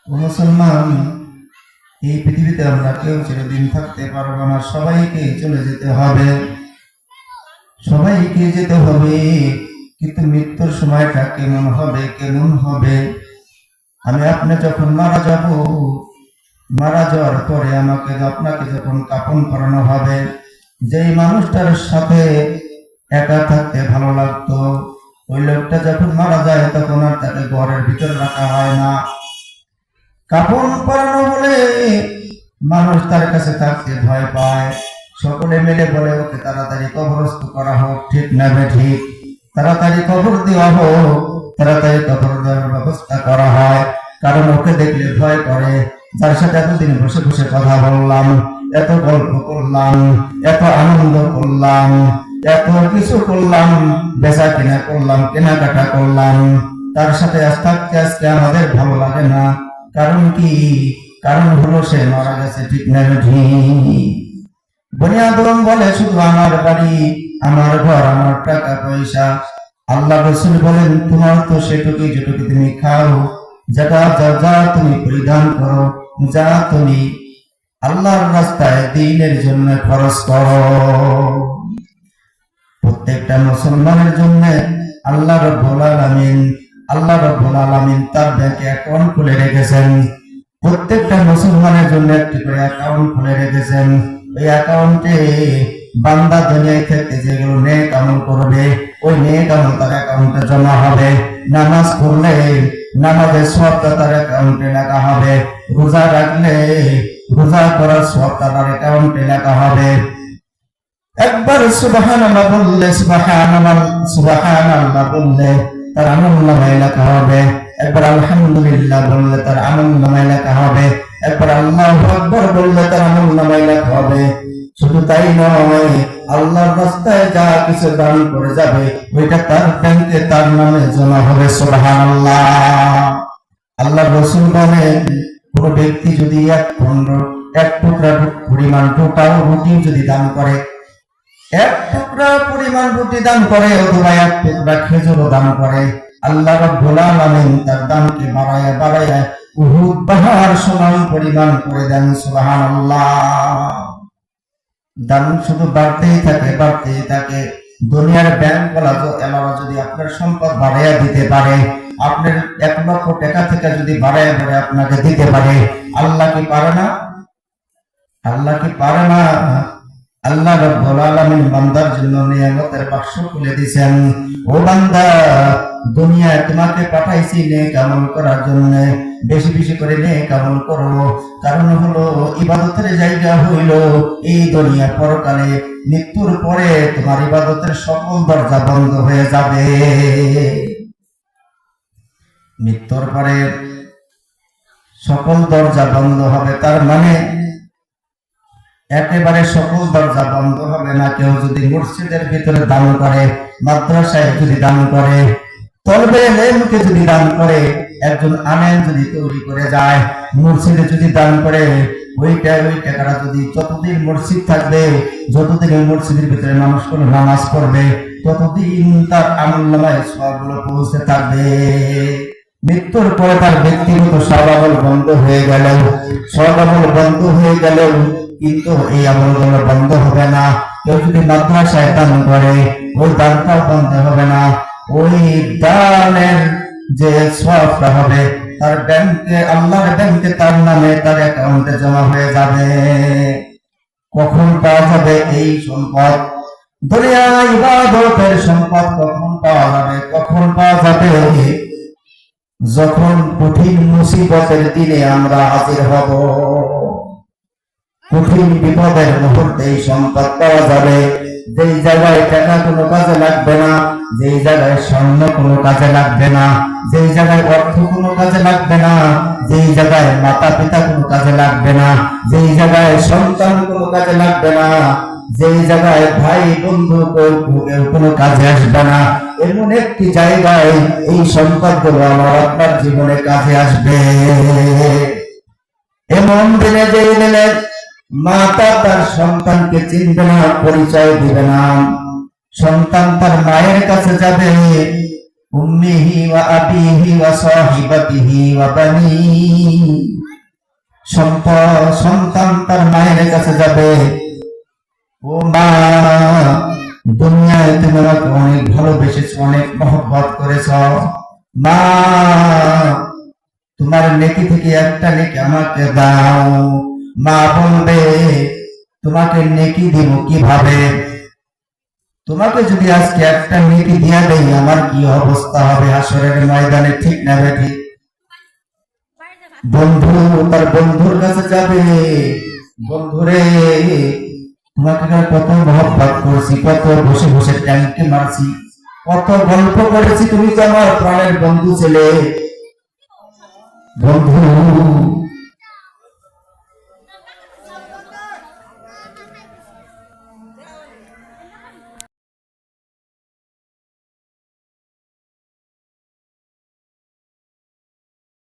মুসলমান, এই পৃথিবীতে আমরা কেউ চিরদিন থাকতে পারবো না, সবাইকে চলে যেতে হবে, সবাইকে যেতে হবে। কিন্তু মৃত্যুর সময়টা কেমন হবে, কেমন হবে? আমি আপনি যখন মারা যাব, মারা যাওয়ার পরে আপনাকে যখন কাফন করানো হবে, যেই মানুষটার সাথে একা থাকতে ভালো লাগতো, ওই লোকটা যখন মারা যায় তখন আর তাকে ঘরের ভিতরে রাখা হয় না। কাফন পরানো বলে মানুষ তার কাছে থাকতে ভয় পায়। সকলে মিলে বলে ওকে তাড়াতাড়ি কবরস্থ করা হোক, ঠিক না ঠিক? তাড়াতাড়ি কবর দেওয়া হোক, তাড়াতাড়ি কবর দেওয়ার ব্যবস্থা করা হয়, কারণ ওকে দেখলে ভয় করে। যার সাথে এতদিন বসে বসে কথা বললাম, এত গল্প করলাম, এত আনন্দ করলাম, এত কিছু করলাম, বেচা কিনা করলাম, কেনাকাটা করলাম, তার সাথে আজ থাকতে আজকে আমাদের ভালো লাগে না। কারণ কি? কারণ হলো সে মারা গেছে, ঠিক না ঠিক? বনি আদম বলে শুধু আমার বাড়ি, আমার ঘর, আমার টাকা পয়সা। আল্লাহ রাসূল বলেন তোমার তো সেটুকুই যেটুকু তুমি খাও, যা যা তুমি পরিধান করো, যা তুমি আল্লাহর রাস্তায় দ্বীনের জন্য খরচ করো। প্রত্যেকটা মুসলমানের জন্য আল্লাহ রাব্বুল আলামিন তার ব্যাংকে অ্যাকাউন্ট খুলে রেখেছেন। প্রত্যেকটা মুসলমানের জন্য একটি করে অ্যাকাউন্ট খুলে রেখেছেন। ওই অ্যাকাউন্টে বান্দা দুনিয়ায় থেকে যেগুলো নেক আমল করবে, ওই নেক আমল তার অ্যাকাউন্টে জমা হবে। নামাজ পড়লে নামাজের সওয়াবটা তার অ্যাকাউন্টে লেখা হবে। রোজা রাখলে রোজা করার সওয়াব তার অ্যাকাউন্টে লেখা হবে। একবার সুবহানাল্লাহ বললে সুবহানাল্লাহ বললে তার আমলনামায় লেখা হবে। একবার আলহামদুলিল্লাহ বললে তার আমলনামায় লেখা হবে। একবার আল্লাহু আকবার বললে তার আমলনামায় লেখা হবে। শুধু তাই নয়, আল্লাহর রাস্তায় যা কিছু দান করে যাবে ওইটা তার ব্যাংকে তার নামে জমা হবে। সুবহানাল্লাহ। আল্লাহর রাসূল বলেন কোন ব্যক্তি যদি এক টুকরা পরিমাণ টোটাল রুটি যদি দান করে, এক টুকরা পরিমাণ রুটি দান করে, অথবা এক টুকরা খেজুরও দান করে, আল্লাহ রাব্বুল আলামিন তার দানকে বাড়ায়া বাড়ায়া উহুদ পাহাড় সমান পরিমাণ করে দেন। সুবহানাল্লাহ। দান শুধু বাড়তেই থাকে, বাড়তেই থাকে। দুনিয়ার ব্যাংকওয়ালা এলারা যদি আপনার সম্পদ বাড়াইয়া দিতে পারে, আপনার 1 লক্ষ টাকা থেকে যদি বাড়াইয়া বাড়াইয়া আপনাকে দিতে পারে, আল্লাহ কি পারে না? আল্লাহ কি পারে না? আল্লাহ রাব্বুল আলামিন বান্দার জন্য নিয়ামতের বাক্স খুলে দিয়েছেন। ও বান্দা, দুনিয়ায় তোমাকে পাঠাইছি নেক আমল করার জন্য, বেশি বেশি করে নেক আমল করো। কারণ হলো ইবাদতের জায়গা হইল এই দুনিয়া। পরকালে মৃত্যুর পরে তোমার ইবাদতের সকল দরজা বন্ধ হয়ে যাবে। মৃত্যুর পরে সকল দরজা বন্ধ হবে, তার মানে একেবারে সকল দরজা বন্ধ হবে না। কেউ যদি মসজিদের ভিতরে দান করে, মাদ্রাসায় যদি দান করে, তলবে এলেমকে যদি দান করে, একজন আলেম যদি তৈরি করে যায়, মসজিদে যদি দান করে, ওই টাকাটা যদি যতদিন মসজিদ থাকবে, যতদিন ওই মসজিদের ভিতরে মানুষ কোনো নামাজ পড়বে, ততদিন তার আমলনামায় সওয়াবগুলো পৌঁছে থাকবে। মৃত্যুর পরে তার ব্যক্তিগত সওয়াবল বন্ধ হয়ে গেল, কিন্তু এই আমলগুলো বন্ধ হবে না। কেউ যদি মাদ্রাসায় দান করে, ওই দানটাও বন্ধ হবে না। ওই দানের যে সওয়াবটা হবে তার ব্যাংকে, আল্লাহর ব্যাংকে তার নামে তার অ্যাকাউন্টে জমা হয়ে যাবে। কখন পাওয়া যাবে এই সম্পদ? দুনিয়া ইবাদতের সম্পদ কখন পাওয়া যাবে? কখন পাওয়া যাবে? যখন কঠিন মুসিবতের দিনে আমরা হাজির হব, কঠিন বিপদের মুহূর্তে এই সম্পদ পাওয়া যাবে। যেই জায়গায় টাকা কোনো কাজে লাগবে না, যেই জায়গায় স্বর্ণ কোনো কাজে লাগবে না, যেই জায়গায় অর্থ কোনো কাজে লাগবে না, যেই জায়গায় মাতা পিতা কোনো কাজে লাগবে না, যেই জায়গায় সন্তান কোনো কাজে লাগবে না, যেই জায়গায় ভাই বন্ধু কোনো কাজে আসবে না, এমন একটি জায়গায় এই সম্পদগুলো আমার আপনার জীবনে কাজে আসবে। এমন দিনে যেই দিনে মাতা তার সন্তানকে চিনবে না, পরিচয় দিবে না, সন্তান তার মায়ের কাছে যাবে, উম্মিহি ওয়া আবিহি ওয়া সাহিবাতিহি ওয়া বানি। সন্তান তার মায়ের কাছে যাবে, ও মা, দুনিয়ায় তুমি আমাকে অনেক ভালোবেসেছ, অনেক মহব্বত করেছ, মা, তোমার নেকি থেকে একটা নেকি আমাকে দাও। মা বলবে, তোমাকে নেকি দিব কিভাবে? তোমাকে যদি আজকে একটা নেকি দিয়া দেই, আমার কি অবস্থা হবে হাসরের ময়দানে, ঠিক না বেঠিক? বন্ধু তার বন্ধুর কাছে যাবে, বন্ধুরে, তোমাকে কত মহব্বত করছি, কত বসে বসে ট্যাঙ্কে মারছি, কত গল্প করেছি, তুমি তো আমার প্রাণের বন্ধু ছেলে। বন্ধু